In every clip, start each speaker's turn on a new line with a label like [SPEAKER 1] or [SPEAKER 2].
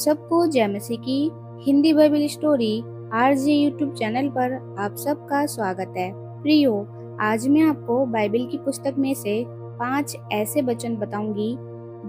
[SPEAKER 1] सबको जय मसीह की Hindi Bible story RJ YouTube channel पर आप सबका स्वागत है। प्रियो, आज मैं आपको बाइबल की पुस्तक में से 5 ऐसे वचन बताऊंगी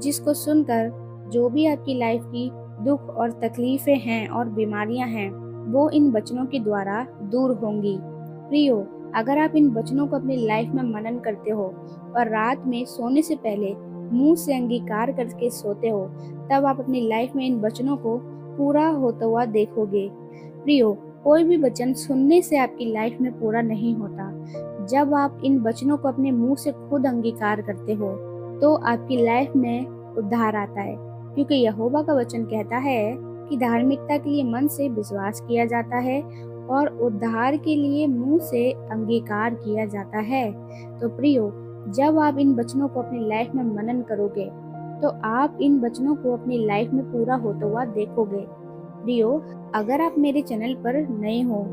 [SPEAKER 1] जिसको सुनकर जो भी आपकी लाइफ की दुख और तकलीफें हैं और बीमारियां हैं वो इन वचनों के द्वारा दूर होंगी। प्रियो, अगर आप इन वचनों को अपनी लाइफ में मनन करते हो और रात में सोने से पहले मुंह से अंगीकार करके सोते हो, तब आप अपनी लाइफ में इन वचनों को पूरा होता हुआ देखोगे। प्रियो, कोई भी वचन सुनने से आपकी लाइफ में पूरा नहीं होता। जब आप इन वचनों को अपने मुंह से खुद अंगीकार करते हो तो आपकी लाइफ में उद्धार आता है, क्योंकि यहोवा का वचन कहता है कि धार्मिकता के लिए मन से विश्वास किया जाता है और उद्धार के लिए मुंह से अंगीकार किया जाता है। तो प्रियो, जब आप इन वचनों को अपनी लाइफ में मनन करोगे तो आप इन वचनों को अपनी लाइफ में पूरा होता हुआ देखोगे। प्रियो, अगर आप मेरे चैनल पर नए हो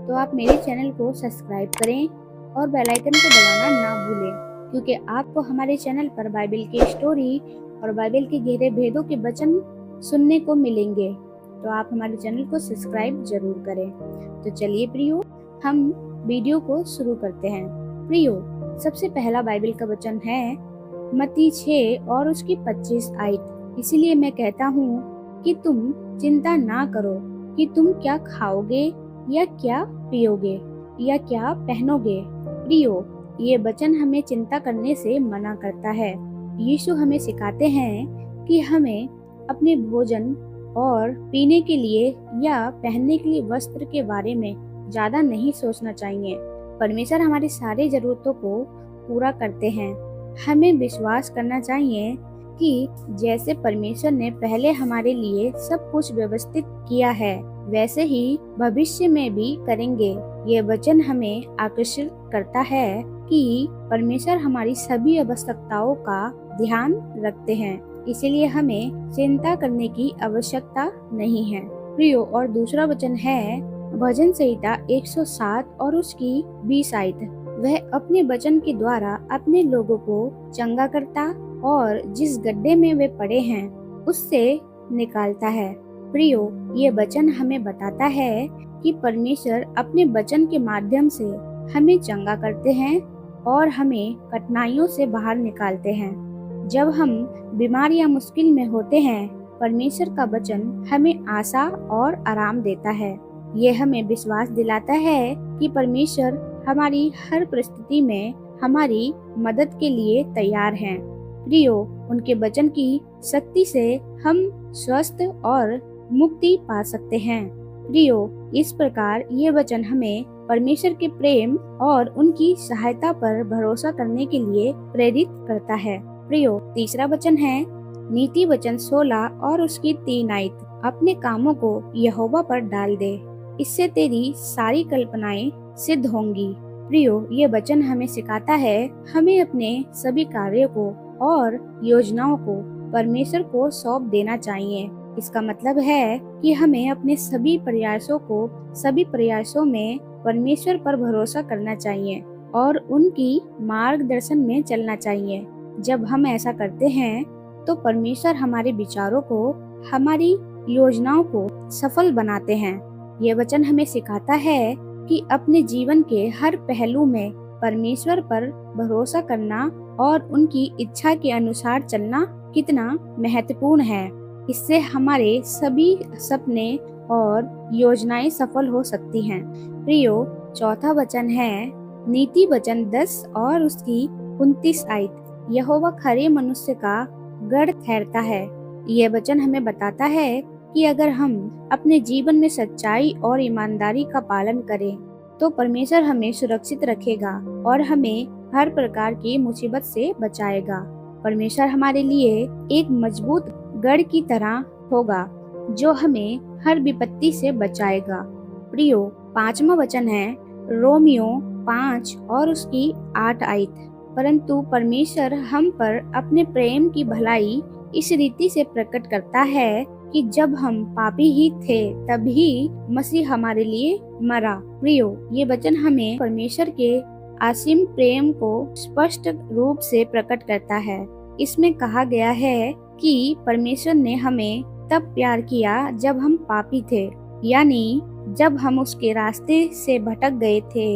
[SPEAKER 1] तो आप मेरे चैनल को सब्सक्राइब करें और बेल आइकन को दबाना ना भूलें, क्योंकि आपको हमारे चैनल पर बाइबल की स्टोरी और बाइबल के गहरे भेदों के वचन सुनने को मिलेंगे। तो आप हमारे चैनल को सब्सक्राइब जरूर करें। तो चलिए प्रियो, हम वीडियो को शुरू करते हैं। प्रियो, सबसे पहला बाइबल का वचन है मत्ती 6 और उसकी 25 आयत। इसीलिए मैं कहता हूँ कि तुम चिंता ना करो कि तुम क्या खाओगे या क्या पियोगे या क्या पहनोगे। प्रियो, ये वचन हमें चिंता करने से मना करता है। यीशु हमें सिखाते हैं कि हमें अपने भोजन और पीने के लिए या पहनने के लिए वस्त्र के बारे में ज्यादा नहीं सोचना चाहिए। परमेश्वर हमारी सारी जरूरतों को पूरा करते हैं। हमें विश्वास करना चाहिए कि जैसे परमेश्वर ने पहले हमारे लिए सब कुछ व्यवस्थित किया है, वैसे ही भविष्य में भी करेंगे। ये वचन हमें आकर्षित करता है कि परमेश्वर हमारी सभी आवश्यकताओं का ध्यान रखते हैं, इसीलिए हमें चिंता करने की आवश्यकता नहीं है। प्रियो, और दूसरा वचन है भजन संहिता 107 और उसकी 20 आयत। वह अपने वचन के द्वारा अपने लोगों को चंगा करता और जिस गड्ढे में वे पड़े हैं उससे निकालता है। प्रियो, ये वचन हमें बताता है कि परमेश्वर अपने वचन के माध्यम से हमें चंगा करते हैं और हमें कठिनाइयों से बाहर निकालते हैं। जब हम बीमार या मुश्किल में होते हैं, परमेश्वर का वचन हमें आशा और आराम देता है। ये हमें विश्वास दिलाता है कि परमेश्वर हमारी हर परिस्थिति में हमारी मदद के लिए तैयार हैं। प्रियो, उनके वचन की शक्ति से हम स्वस्थ और मुक्ति पा सकते हैं। प्रियो, इस प्रकार ये वचन हमें परमेश्वर के प्रेम और उनकी सहायता पर भरोसा करने के लिए प्रेरित करता है। प्रियो, तीसरा वचन है नीति वचन 16 और उसकी 3 आयत। अपने कामों को यहोवा पर डाल दे, इससे तेरी सारी कल्पनाएं सिद्ध होंगी। प्रियो, ये वचन हमें सिखाता है हमें अपने सभी कार्यों को और योजनाओं को परमेश्वर को सौंप देना चाहिए। इसका मतलब है कि हमें अपने सभी प्रयासों में परमेश्वर पर भरोसा करना चाहिए और उनकी मार्गदर्शन में चलना चाहिए। जब हम ऐसा करते हैं तो परमेश्वर हमारे विचारों को, हमारी योजनाओं को सफल बनाते हैं। ये वचन हमें सिखाता है कि अपने जीवन के हर पहलू में परमेश्वर पर भरोसा करना और उनकी इच्छा के अनुसार चलना कितना महत्वपूर्ण है। इससे हमारे सभी सपने और योजनाएं सफल हो सकती हैं। प्रियो, चौथा वचन है नीति वचन 10 और उसकी 29 आयत। यहोवा खरे मनुष्य का गढ़ ठहरता है। यह वचन हमें बताता है कि अगर हम अपने जीवन में सच्चाई और ईमानदारी का पालन करें तो परमेश्वर हमें सुरक्षित रखेगा और हमें हर प्रकार की मुसीबत से बचाएगा। परमेश्वर हमारे लिए एक मजबूत गढ़ की तरह होगा जो हमें हर विपत्ति से बचाएगा। प्रियो, पांचवा वचन है रोमियो 5 और उसकी 8 आयत। परंतु परमेश्वर हम पर अपने प्रेम की भलाई इस रीति से प्रकट करता है कि जब हम पापी ही थे तभी मसीह हमारे लिए मरा। प्रियो, ये वचन हमें परमेश्वर के असीम प्रेम को स्पष्ट रूप से प्रकट करता है। इसमें कहा गया है कि परमेश्वर ने हमें तब प्यार किया जब हम पापी थे, यानी जब हम उसके रास्ते से भटक गए थे।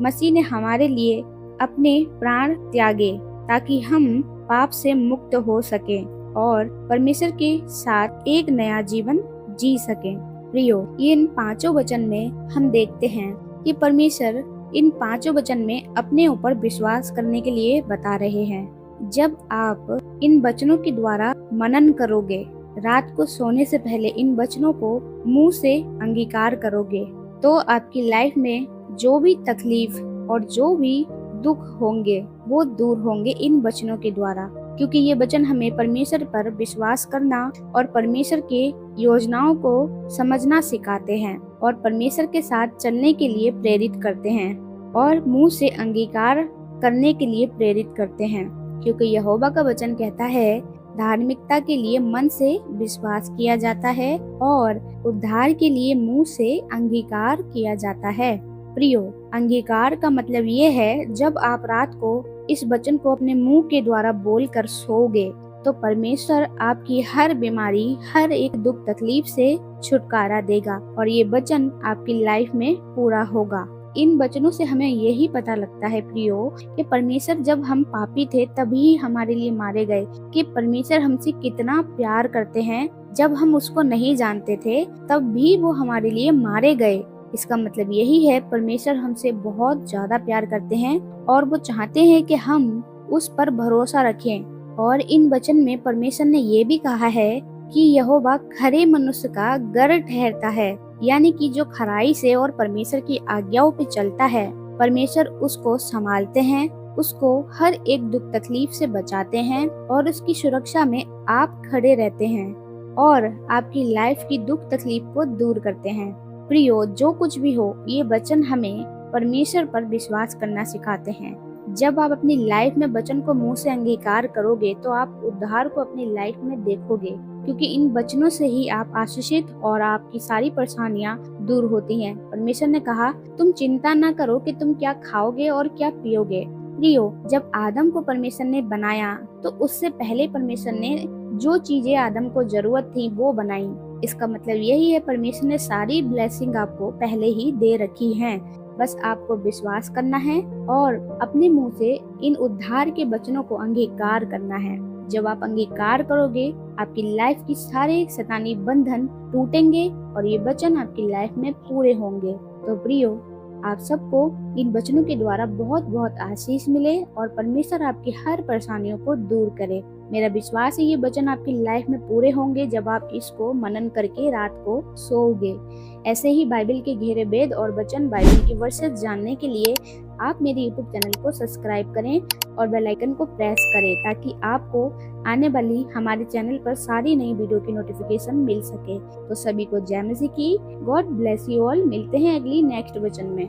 [SPEAKER 1] मसीह ने हमारे लिए अपने प्राण त्यागे ताकि हम पाप से मुक्त हो सके और परमेश्वर के साथ एक नया जीवन जी सके। प्रियो, इन 5 वचन में हम देखते हैं कि परमेश्वर इन 5 वचन में अपने ऊपर विश्वास करने के लिए बता रहे हैं। जब आप इन वचनों के द्वारा मनन करोगे, रात को सोने से पहले इन वचनों को मुंह से अंगीकार करोगे, तो आपकी लाइफ में जो भी तकलीफ और जो भी दुख होंगे वो दूर होंगे इन वचनों के द्वारा, क्योंकि ये वचन हमें परमेश्वर पर विश्वास करना और परमेश्वर के योजनाओं को समझना सिखाते हैं और परमेश्वर के साथ चलने के लिए प्रेरित करते हैं और मुंह से अंगीकार करने के लिए प्रेरित करते हैं, क्योंकि यहोवा का वचन कहता है धार्मिकता के लिए मन से विश्वास किया जाता है और उद्धार के लिए मुंह से अंगीकार किया जाता है। प्रियो, अंगीकार का मतलब ये है जब आप रात को इस वचन को अपने मुंह के द्वारा बोलकर सोओगे तो परमेश्वर आपकी हर बीमारी, हर एक दुख तकलीफ से छुटकारा देगा और ये वचन आपकी लाइफ में पूरा होगा। इन वचनों से हमें यही पता लगता है प्रियो कि परमेश्वर जब हम पापी थे तभी हमारे लिए मारे गए, कि परमेश्वर हमसे कितना प्यार करते हैं। जब हम उसको नहीं जानते थे तब भी वो हमारे लिए मारे गए। इसका मतलब यही है परमेश्वर हमसे बहुत ज्यादा प्यार करते हैं और वो चाहते हैं कि हम उस पर भरोसा रखें। और इन वचन में परमेश्वर ने ये भी कहा है कि यहोवा खरे मनुष्य का गढ़ ठहरता है, यानी कि जो खराई से और परमेश्वर की आज्ञाओं पे चलता है, परमेश्वर उसको संभालते हैं, उसको हर एक दुख तकलीफ से बचाते हैं और उसकी सुरक्षा में आप खड़े रहते हैं और आपकी लाइफ की दुख तकलीफ को दूर करते हैं। प्रियो, जो कुछ भी हो, ये वचन हमें परमेश्वर पर विश्वास करना सिखाते हैं। जब आप अपनी लाइफ में वचन को मुंह से अंगीकार करोगे तो आप उद्धार को अपनी लाइफ में देखोगे, क्योंकि इन वचनों से ही आप आशीषित और आपकी सारी परेशानियां दूर होती हैं। परमेश्वर ने कहा, तुम चिंता ना करो कि तुम क्या खाओगे और क्या पियोगे। प्रियो, जब आदम को परमेश्वर ने बनाया तो उससे पहले परमेश्वर ने जो चीजें आदम को जरूरत थी वो बनाई। इसका मतलब यही है परमेश्वर ने सारी ब्लेसिंग आपको पहले ही दे रखी है, बस आपको विश्वास करना है और अपने मुंह से इन उद्धार के वचनों को अंगीकार करना है। जब आप अंगीकार करोगे आपकी लाइफ की सारे शैतानी बंधन टूटेंगे और ये वचन आपकी लाइफ में पूरे होंगे। तो प्रियो, आप सबको इन वचनों के द्वारा बहुत बहुत आशीष मिले और परमेश्वर आपकी हर परेशानियों को दूर करे। मेरा विश्वास है ये वचन आपकी लाइफ में पूरे होंगे जब आप इसको मनन करके रात को सोओगे। ऐसे ही बाइबल के गहरे वेद और वचन, बाइबल की वर्सेस जानने के लिए आप मेरे यूट्यूब चैनल को सब्सक्राइब करें और बेल आइकन को प्रेस करें ताकि आपको आने वाली हमारे चैनल पर सारी नई वीडियो की नोटिफिकेशन मिल सके। तो सभी को जय मसीह की। God bless you all. मिलते हैं अगली नेक्स्ट वचन में।